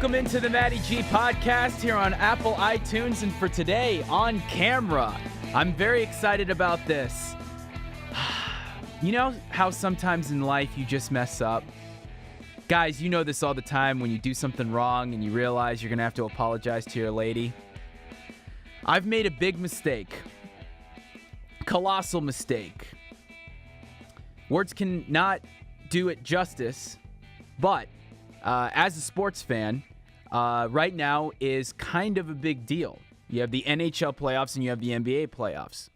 Welcome into the Matty G podcast here on Apple iTunes, and for today on camera. I'm very excited about this. You know how sometimes in life you just mess up? Guys, you know this all the time when you do something wrong and you realize you're going to have to apologize to your lady. I've made a big mistake. Colossal mistake. Words cannot do it justice, but as a sports fan, right now is kind of a big deal. You have the NHL playoffs and you have the NBA playoffs.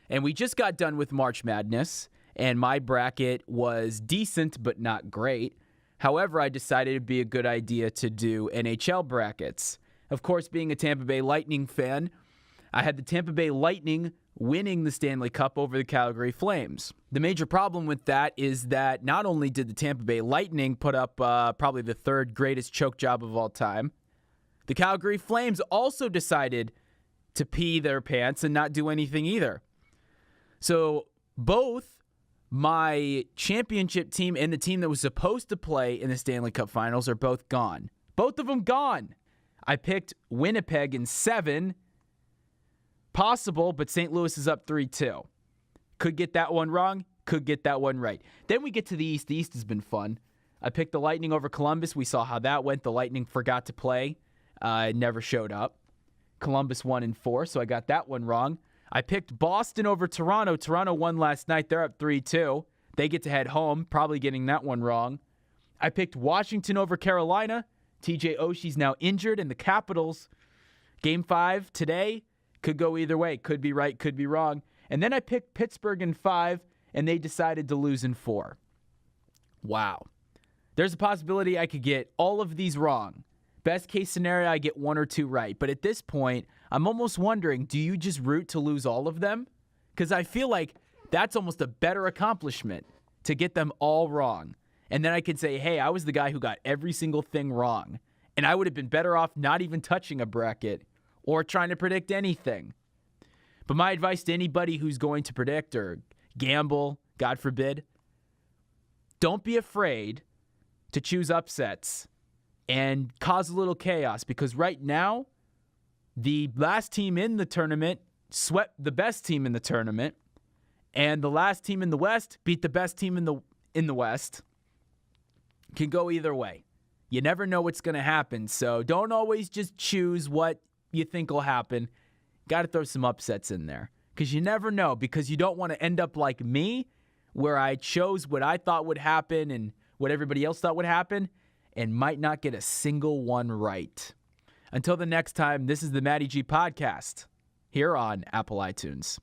And we just got done with March Madness, and my bracket was decent but not great. However, I decided it'd be a good idea to do NHL brackets. Of course, being a Tampa Bay Lightning fan, I had the Tampa Bay Lightning winning the Stanley Cup over the Calgary Flames. The major problem with that is that not only did the Tampa Bay Lightning put up probably the third greatest choke job of all time, the Calgary Flames also decided to pee their pants and not do anything either. So both my championship team and the team that was supposed to play in the Stanley Cup Finals are both gone. Both of them gone. I picked Winnipeg in 7. Possible, but St. Louis is up 3-2. Could get that one wrong, could get that one right. Then we get to the East. The East has been fun. I picked the Lightning over Columbus. We saw how that went. The Lightning forgot to play. It never showed up. Columbus won in 4, so I got that one wrong. I picked Boston over Toronto. Toronto won last night. They're up 3-2. They get to head home, probably getting that one wrong. I picked Washington over Carolina. TJ Oshie's now injured, and the Capitals, Game 5 today, could go either way. Could be right, could be wrong. And then I picked Pittsburgh in 5, and they decided to lose in 4. Wow. There's a possibility I could get all of these wrong. Best case scenario, I get 1 or 2 right. But at this point, I'm almost wondering, do you just root to lose all of them? Because I feel like that's almost a better accomplishment, to get them all wrong. And then I could say, hey, I was the guy who got every single thing wrong. And I would have been better off not even touching a bracket or trying to predict anything. But my advice to anybody who's going to predict or gamble, God forbid, don't be afraid to choose upsets and cause a little chaos, because right now, the last team in the tournament swept the best team in the tournament, and the last team in the West beat the best team in the West. Can go either way. You never know what's going to happen, so don't always just choose what you think will happen. Got to throw some upsets in there, because you never know, because you don't want to end up like me, where I chose what I thought would happen and what everybody else thought would happen, and might not get a single one right. Until the next time, this is the Matty G Podcast here on Apple iTunes.